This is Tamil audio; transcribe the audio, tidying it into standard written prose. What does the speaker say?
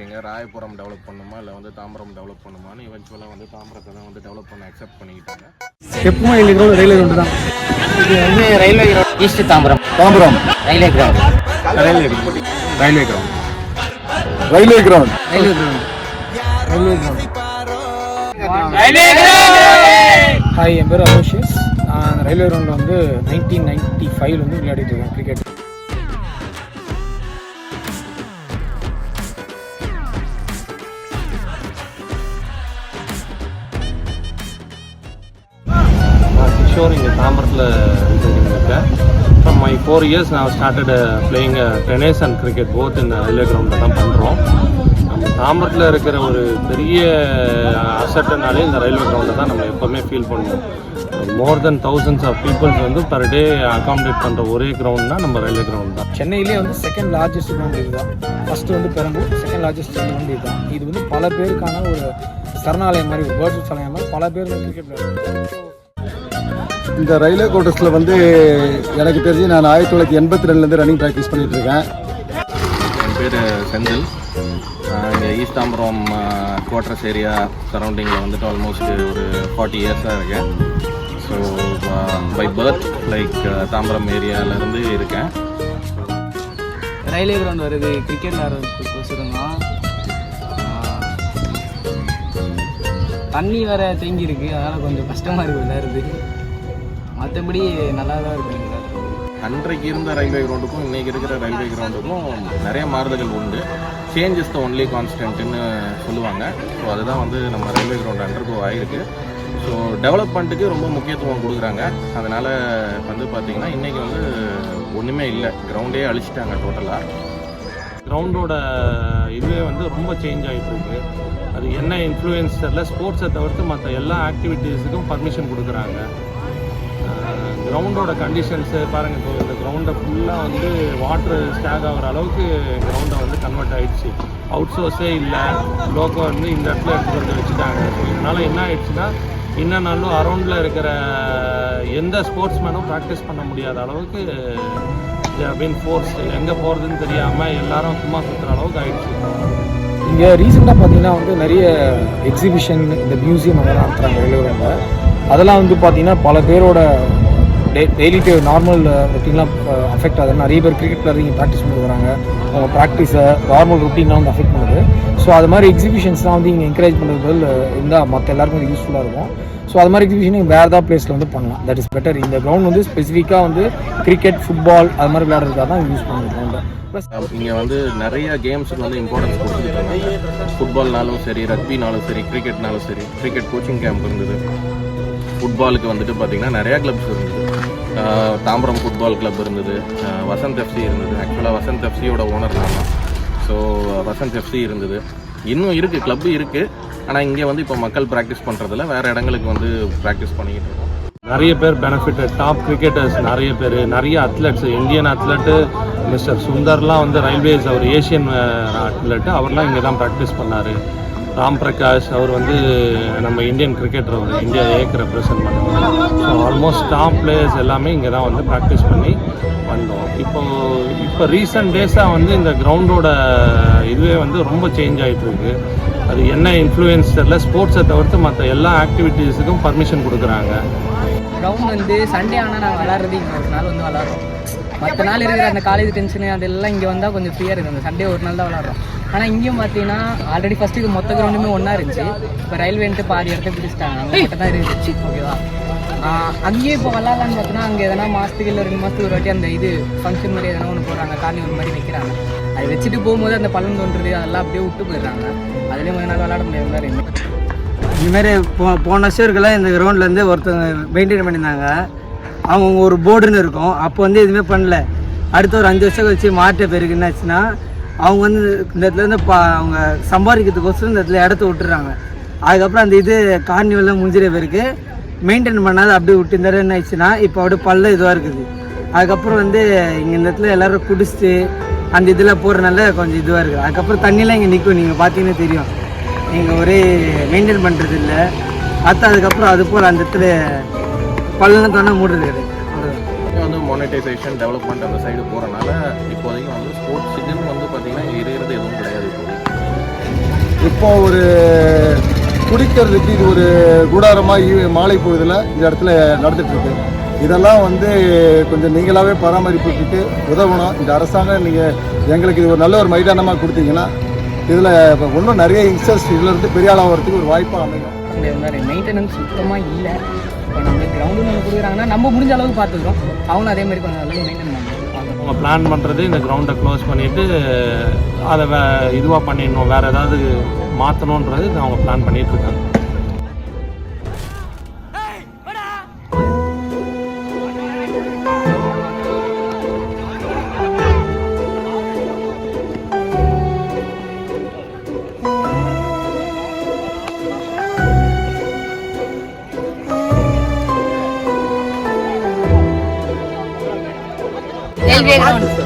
ராயபுரம் டெவலப் பண்ணுமா இல்லை வந்து தாம்பரம் டெவலப் பண்ணுமான்னு இவென்ச்சுவலாக வந்து தாம்பரத்தை தான் வந்து டெவலப் பண்ண அக்செப்ட் பண்ணிக்கிட்டாங்க. எப்பவும் ரயில்வே கிரவுண்ட் தான். இது வந்து railway ground east Tambaram railway ground hi, என் பேர் அலோஷியஸ். நான் ரயில்வே கிரவுண்டில் வந்து 1995 வந்து விளையாடிட்டு இருக்கேன் கிரிக்கெட். கிஷோர் இங்கே தாம்பரத்தில் இருக்கேன். ஃப்ரம் மை 4 years நான் started playing tennis and cricket both இந்த ரயில்வே கிரவுண்டில் தான் பண்ணுறோம். நம்ம தாம்பரத்தில் இருக்கிற ஒரு பெரிய அசட்டுனாலே இந்த ரயில்வே கிரவுண்டை தான் நம்ம எப்போவுமே ஃபீல் பண்ணுவோம். மோர் தென் thousands ஆஃப் பீப்புள்ஸ் வந்து பர் டே அகாமடேட் பண்ணுற ஒரே கிரவுண்ட்னா நம்ம ரயில்வே கிரவுண்ட் தான். சென்னையிலே வந்து செகண்ட் லார்ஜஸ்ட் கிரவுண்ட் இதுதான். ஃபஸ்ட்டு வந்து பெரம்பூர், செகண்ட் லார்ஜஸ்ட் கிரவுண்ட் இதுதான். இது வந்து பல பேருக்கான ஒரு சரணாலயம் மாதிரி, ஒரு பேர்ட்ஸ் சரணாலயம் மாதிரி பல பேர் கிரிக்கெட் விளையாடுறாங்க. இந்த ரயில்வே குவார்ட்டர்ஸில் வந்து எனக்கு தெரிஞ்சு நான் 1982 ரன்னிங் ப்ராக்டிஸ் பண்ணிகிட்டு இருக்கேன். என் பேர் செந்தில். இங்கே ஈஸ்ட் தாம்பரம் குவார்ட்டர்ஸ் ஏரியா சரௌண்டிங்கில் வந்துட்டு ஆல்மோஸ்ட் ஒரு 40 இயர்ஸாக இருக்கேன். So by birth like Tambaram ஏரியாவிலேருந்து இருக்கேன். ரயில்வே கிரவுண்ட் வருது கிரிக்கெட் விளாட்றதுக்கோசரம் தான். தண்ணி வேறு தேங்கி இருக்குது, அதனால் கொஞ்சம் கஷ்டமாக இருக்குது விளையாடுறது. மற்றபடி நல்லா தான் இருக்குது. அன்றைக்கு இருந்த ரயில்வே கிரவுண்டுக்கும் இன்றைக்கி இருக்கிற ரயில்வே கிரவுண்டுக்கும் நிறைய மாறுதல்கள் உண்டு. சேஞ்ச் இஸ் த ஒன்லி கான்ஸ்டன்ட்னு சொல்லுவாங்க. ஸோ அதுதான் வந்து நம்ம ரயில்வே கிரவுண்ட் அண்டர்கோ ஆகிருக்கு. ஸோ டெவலப்மெண்ட்டுக்கு ரொம்ப முக்கியத்துவம் கொடுக்குறாங்க. அதனால் வந்து பார்த்திங்கன்னா இன்றைக்கி வந்து ஒன்றுமே இல்லை, கிரவுண்டே அழிச்சிட்டாங்க டோட்டலாக. கிரவுண்டோட இதுவே வந்து ரொம்ப சேஞ்ச் ஆகிட்டு இருக்கு. அது என்ன இன்ஃப்ளூயன்ஸ் தெரியல. ஸ்போர்ட்ஸை தவிர்த்து மற்ற எல்லா ஆக்டிவிட்டீஸுக்கும் பர்மிஷன் கொடுக்குறாங்க. கிரவுண்டோட கண்டிஷன்ஸு பாருங்கள். இப்போ இந்த கிரவுண்டை ஃபுல்லாக வந்து வாட்டர் ஸ்டாக் ஆகிற அளவுக்கு கிரவுண்டை வந்து கன்வெர்ட் ஆகிடுச்சு. அவுட் சோர்ஸே இல்லை, லோக்கோ வந்து இந்த இடத்துல எடுத்துகிட்டு வந்து வச்சுட்டாங்க. ஸோ இதனால் என்ன ஆகிடுச்சுன்னா இன்னும் நாளும் அரௌண்டில் இருக்கிற எந்த ஸ்போர்ட்ஸ் மேனும் ப்ராக்டிஸ் பண்ண முடியாத அளவுக்கு அப்படின்னு ஃபோர்ஸ் எங்கே போகிறதுன்னு தெரியாமல் எல்லாரும் சும்மா சுற்றுற அளவுக்கு ஆகிடுச்சு. இங்கே ரீசெண்டாக பார்த்தீங்கன்னா வந்து நிறைய எக்ஸிபிஷன், இந்த மியூசியம் அதெல்லாம் நடத்துகிறாங்க ரயில்வே கிரவுண்டில். அதெல்லாம் வந்து பார்த்திங்கன்னா பல பேரோட டெய்லி நார்மல் ரொட்டீன்லாம் அஃபெக்ட் ஆகுது. நிறைய பேர் கிரிக்கெட் பிளேயர் இங்கே ப்ராக்டிஸ் பண்ணி வராங்க. அவங்க ப்ராக்டிஸை நார்மல் ரொட்டீன்லாம் வந்து அஃபெக்ட் பண்ணுது. ஸோ அது மாதிரி எக்ஸிபிஷன்ஸ்லாம் வந்து இங்கே என்கரேஜ் பண்ணுறது இருந்தால் மற்ற எல்லாருக்கும் இது யூஸ்ஃபுல்லாக இருக்கும். ஸோ அது மாதிரி எக்ஸிபிஷன் வேறு ஏதாவது பிளேஸில் வந்து பண்ணலாம். That is better. இந்த கிரவுண்ட் வந்து ஸ்பெசிஃபிக்காக வந்து கிரிக்கெட், ஃபுட்பால் அது மாதிரி விளையாடுறதுக்காக தான் யூஸ் பண்ணுற கிரவுண்டை. ப்ளஸ் இங்கே வந்து நிறைய கேம்ஸுக்கு வந்து இம்பார்ட்டன்ஸ் கொடுத்துருக்காங்க. ஃபுட்பால்னாலும் சரி, ரக்பினாலும் சரி, கிரிக்கெட்னாலும் சரி. கிரிக்கெட் கோச்சிங் கேம்ப் இருந்தது. ஃபுட்பாலுக்கு வந்துட்டு பார்த்திங்கன்னா நிறையா கிளப்ஸ் இருந்தது. தாம்பரம் ஃபுட்பால் கிளப் இருந்தது, வசந்த் எஃப்சி இருந்தது. ஆக்சுவலாக வசந்த் எஃப்சியோட ஓனர் நான் தான். ஸோ வசந்த் எஃப்சி இருந்தது. இன்னும் இருக்குது, கிளப்பு இருக்குது. ஆனால் இங்கே வந்து இப்போ மக்கள் ப்ராக்டிஸ் பண்ணுறதில்ல, வேறு இடங்களுக்கு வந்து ப்ராக்டிஸ் பண்ணிக்கிட்டு இருக்கோம். நிறைய பேர் பெனிஃபிட், டாப் கிரிக்கெட்டர்ஸ் நிறைய பேர், நிறைய அத்லெட்ஸ். இந்தியன் அத்லெட்டு மிஸ்டர் சுந்தர்லாம் வந்து ரயில்வேஸ், அவர் ஏஷியன் அத்லெட்டு, அவர்லாம் இங்கே தான் ப்ராக்டிஸ் பண்ணார். ராம் பிரகாஷ் அவர் வந்து நம்ம இந்தியன் கிரிக்கெட்டர், அவர் இந்தியா ஏக்கு ரெப்ரசன்ட் பண்ணுவாங்க. ஸோ ஆல்மோஸ்ட் டாப் பிளேயர்ஸ் எல்லாமே இங்கே தான் வந்து ப்ராக்டிஸ் பண்ணி வந்தோம். இப்போ ரீசெண்ட் டேஸாக வந்து இந்த கிரவுண்டோட இதுவே வந்து ரொம்ப சேஞ்ச் ஆகிட்டுருக்கு. அது என்ன இன்ஃப்ளூயன்ஸ் தெரியல. ஸ்போர்ட்ஸை தவிர்த்து மற்ற எல்லா ஆக்டிவிட்டீஸுக்கும் பர்மிஷன் கொடுக்குறாங்க. கிரவுண்ட் வந்து சண்டே ஆனால் நாங்கள் விளாட்றது இங்கே ஒரு நாள் வந்து விளாட்றோம். மற்ற நாள் இருக்கிற அந்த காலேஜ் டென்ஷனு அதெல்லாம் இங்கே வந்தால் கொஞ்சம் ஃப்ரீயாக இருக்குது. அந்த சண்டே ஒரு நாள் தான் விளாட்றோம். ஆனால் இங்கேயும் பார்த்தீங்கன்னா ஆல்ரெடி ஃபஸ்ட்டு இது மொத்த கிரவுண்டுமே ஒன்றா இருந்துச்சு. இப்போ ரயில்வேன்ட்டு பாதி இடத்த பிடிச்சிட்டாங்க. அங்கே மட்டும் தான் இருந்துச்சு. ஓகேவா, அங்கேயும் இப்போ விளாட்லான்னு பார்த்தோன்னா அங்கே எதனா மாதத்துக்கு இல்லை 2 மாதத்துக்கு ஒரு வாட்டி அந்த இது ஃபங்க்ஷன் மாதிரி எதனா ஒன்று போடுறாங்க, கார்னிவல் மாதிரி வைக்கிறாங்க. அதை வச்சுட்டு போகும்போது அந்த பள்ளம் தோன்றுறது அதெல்லாம் அப்படியே விட்டு போயிடுறாங்க. அதுலேயும் கொஞ்ச நாள் விளாட முடியாத மாதிரி இருந்துச்சு. இதுமாரி போன வருஷம் இருக்கலாம் இந்த கிரவுண்ட்லேருந்து ஒருத்தவங்க மெயின்டைன் பண்ணியிருந்தாங்க. அவங்க ஒரு போர்டுன்னு இருக்கும். அப்போ வந்து எதுவுமே பண்ணல. அடுத்த ஒரு 5 வருஷம் கழிச்சு மாற்ற பேருக்கு என்னாச்சுன்னா அவங்க வந்து இந்த இடத்துலேருந்து அவங்க சம்பாதிக்கிறதுக்கோசரம் இந்த இடத்துல இடத்த விட்டுறாங்க. அதுக்கப்புறம் அந்த இது கார்னிவெல்லாம் முடிஞ்சிற பேருக்கு மெயின்டைன் பண்ணாத அப்படியே விட்டு இந்த இடம் என்ன ஆயிடுச்சுன்னா இப்போ அப்படியே பல்ல இதுவாக இருக்குது. அதுக்கப்புறம் வந்து இங்கே இந்த இடத்துல எல்லோரும் குடிச்சிட்டு அந்த இதில் போடுறதுனால கொஞ்சம் இதுவாக இருக்குது. அதுக்கப்புறம் தண்ணியெலாம் இங்கே நிற்கும், நீங்கள் பார்த்தீங்கன்னா தெரியும். நீங்கள் ஒரே மெயின்டைன் பண்ணுறது இல்லை. அதுக்கப்புறம் அது போல் அந்த இடத்துல பள்ளம் தானே மூடுறது கிடையாது. வந்து மானிட்டைசேஷன் டெவலப்மெண்ட் அந்த சைடு போகிறனால இப்போதைக்கு வந்து ஸ்போர்ட்ஸுக்குன்னு வந்து பார்த்திங்கன்னா இருக்கிறது எதுவும் கிடையாது. இப்போ ஒரு குடிக்கிறதுக்கு இது ஒரு கூடாரமாக மாலை பொழுதில் இந்த இடத்துல நடந்துகிட்ருக்கு. இதெல்லாம் வந்து கொஞ்சம் நீங்களாகவே பராமரிப்புக்கு உதவணும். இந்த அரசாங்கம் நீங்கள் எங்களுக்கு இது ஒரு நல்ல ஒரு மைதானமாக கொடுத்தீங்கன்னா இதில் இன்னும் நிறைய யங்ஸ்டர்ஸ் இதிலேருந்து பெரிய ஆளாகிறதுக்கு ஒரு வாய்ப்பாக அமையும். மெயின்டெனன்ஸ் சுத்தமாக இல்லை. இப்போ நம்ம கிரவுண்டு ஒன்று கொடுக்குறாங்கன்னா நம்ம முடிஞ்ச அளவுக்கு பார்த்துக்கிறோம். அவங்களும் அதே மாதிரி கொஞ்சம் அளவுக்கு மெயின்டைன் பண்ணுவாங்க. அவங்க பிளான் பண்ணுறது இந்த கிரவுண்டை க்ளோஸ் பண்ணிவிட்டு அதை இதுவாக பண்ணிடணும், வேறு ஏதாவது மாற்றணுன்றது அவங்க பிளான் பண்ணிகிட்ருக்காங்க. Railway ground.